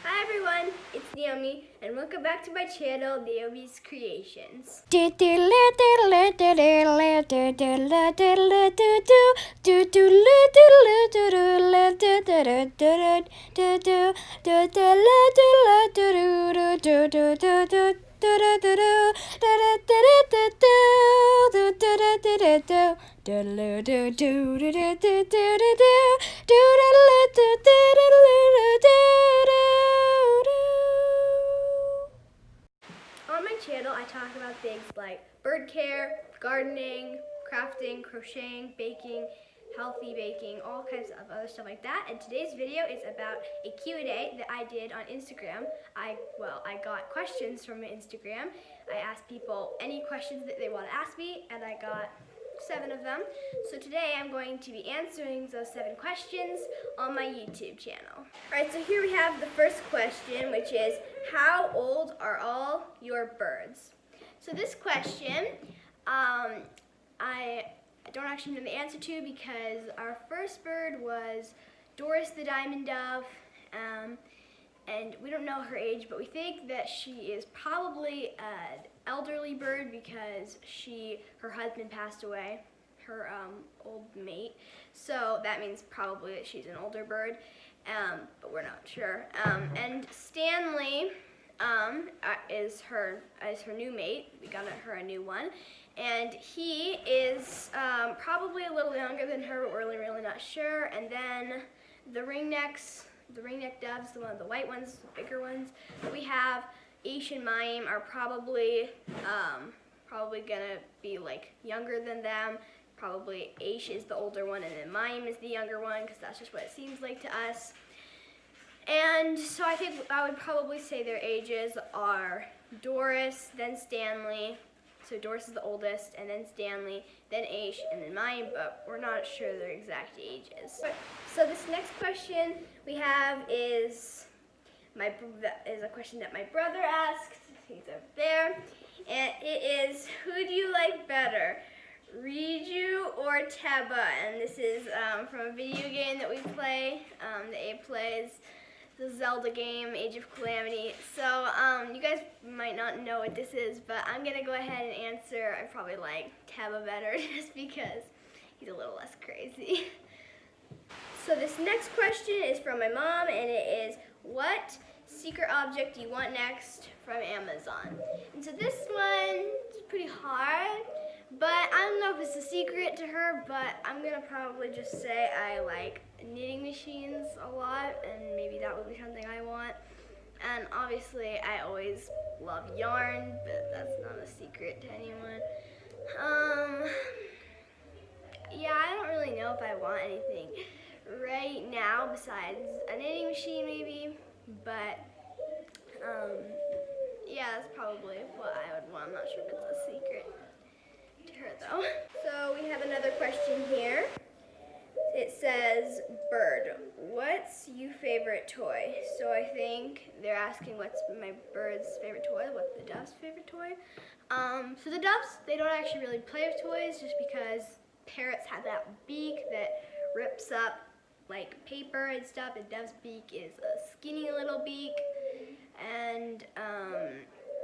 Hi everyone, it's Naomi, and welcome back to my channel, Naomi's Creations. On my channel, I talk about things like bird care, gardening, crafting, crocheting, baking, healthy baking, all kinds of other stuff like that. And today's video is about a Q&A that I did on Instagram. I got questions from Instagram. I asked people any questions that they want to ask me, and I got 7 of them. So today I'm going to be answering those 7 questions on my YouTube channel. Alright, so here we have the first question, which is, how old are all your birds? So this question, I don't actually know the answer to because our first bird was Doris the Diamond Dove, and we don't know her age, but we think that she is probably an elderly bird because her husband passed away, her old mate. So that means probably that she's an older bird, but we're not sure. And Stanley is her new mate. We got her a new one, and he is probably a little younger than her, but we're really not sure. And then the ringneck doves, the white ones, the bigger ones that we have, Aish and Mayim, are probably gonna be like younger than them. Probably Aish is the older one, and then Mayim is the younger one, because that's just what it seems like to us. And so I think I would probably say their ages are Doris, then Stanley. So Doris is the oldest, and then Stanley, then Aish, and then Mayim, but we're not sure their exact ages. So this next question we have is a question that my brother asked. He's over there, and it is, who do you like better, Riju or Teba? And this is from a video game that we play. The Abe plays the Zelda game, Age of Calamity. So you guys might not know what this is, but I'm gonna go ahead and answer. I probably like Teba better just because he's a little less crazy. So this next question is from my mom, and it is, what secret object do you want next from Amazon? And so this one is pretty hard, but I don't know if it's a secret to her, but I'm gonna probably just say I like knitting machines a lot, and maybe that would be something I want. And obviously I always love yarn, but that's not a secret to anyone. Yeah, I don't really know if I want anything right now besides a knitting machine maybe, but yeah, that's probably what I would want. I'm not sure if it's a secret to her though. So we have another question here. It says, bird, what's your favorite toy? So I think they're asking what's my bird's favorite toy, what's the dove's favorite toy. So the doves, they don't actually really play with toys just because parrots have that beak that rips up like paper and stuff, and dove's beak is a skinny little beak. And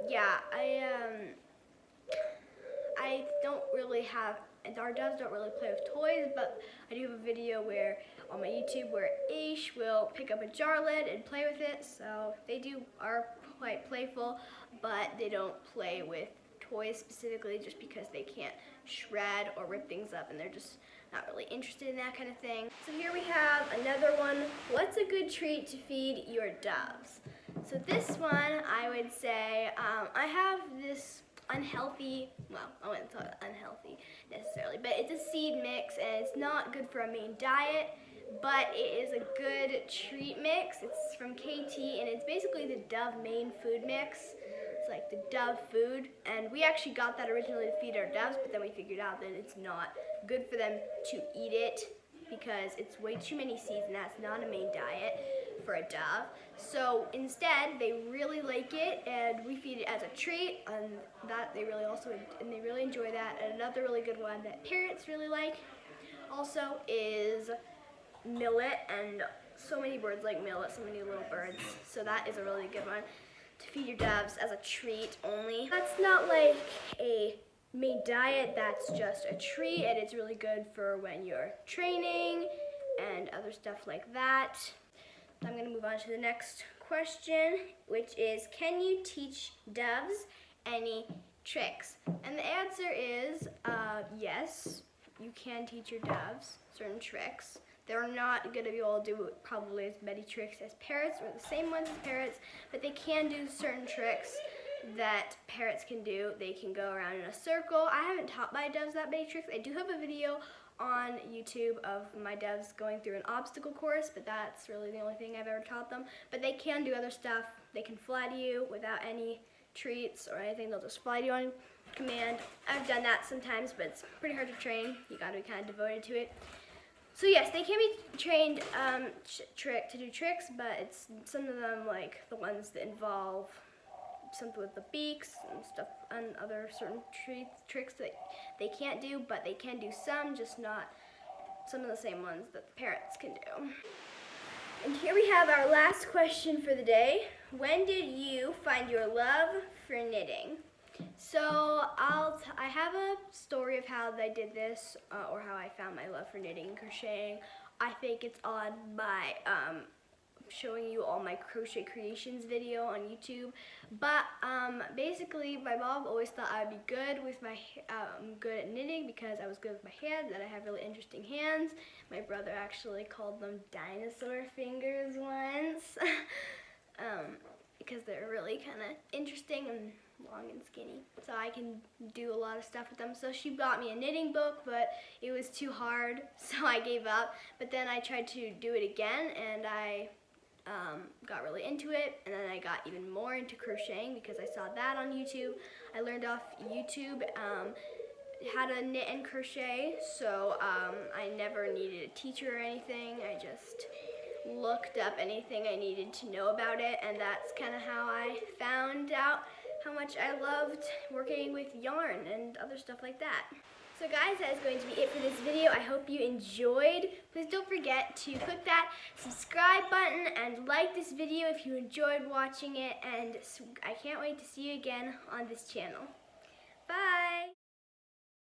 yeah, I don't really have, our doves don't really play with toys, but I do have a video where on my YouTube where Aish will pick up a jar lid and play with it. So they are quite playful, but they don't play with toys specifically just because they can't shred or rip things up, and they're just not really interested in that kind of thing. So here we have another one. What's a good treat to feed your doves? So this one, I would say, I have this unhealthy, well, I wouldn't call it unhealthy necessarily, but it's a seed mix, and it's not good for a main diet, but it is a good treat mix. It's from KT, and it's basically the Dove main food mix. It's like the Dove food, and we actually got that originally to feed our doves, but then we figured out that it's not good for them to eat it because it's way too many seeds, and that's not a main diet for a dove. So instead, they really like it, and we feed it as a treat, and that they really enjoy that. And another really good one that parents really like also is millet and so many birds like millet, so many little birds. So that is a really good one to feed your doves as a treat only. That's not like a main diet, that's just a treat, and it's really good for when you're training and other stuff like that. I'm gonna move on to the next question, which is, can you teach doves any tricks? And the answer is yes, you can teach your doves certain tricks. They're not gonna be able to do probably as many tricks as parrots or the same ones as parrots, but they can do certain tricks that parrots can do. They can go around in a circle. I haven't taught my doves that many tricks. I do have a video on YouTube of my doves going through an obstacle course, but that's really the only thing I've ever taught them. But they can do other stuff. They can fly to you without any treats or anything. They'll just fly to you on command. I've done that sometimes, but it's pretty hard to train. You gotta be kind of devoted to it. So yes, they can be trained to do tricks, but it's some of them, like the ones that involve something with the beaks and stuff and other certain tricks that they can't do, but they can do some, just not some of the same ones that the parrots can do. And here we have our last question for the day. When did you find your love for knitting? So I have a story of how I did this, or how I found my love for knitting and crocheting. I think it's on my showing you all my crochet creations video on YouTube. But basically, my mom always thought I would be good with my good at knitting because I was good with my hands, that I have really interesting hands. My brother actually called them dinosaur fingers once because they're really kind of interesting and long and skinny, so I can do a lot of stuff with them. So she bought me a knitting book, but it was too hard, so I gave up. But then I tried to do it again, and I got really into it, and then I got even more into crocheting because I saw that on YouTube. I learned off YouTube how to knit and crochet, so I never needed a teacher or anything. I just looked up anything I needed to know about it, and that's kind of how I found out how much I loved working with yarn and other stuff like that. So guys, that is going to be it for this video. I hope you enjoyed. Please don't forget to click that subscribe button and like this video if you enjoyed watching it, and I can't wait to see you again on this channel. Bye!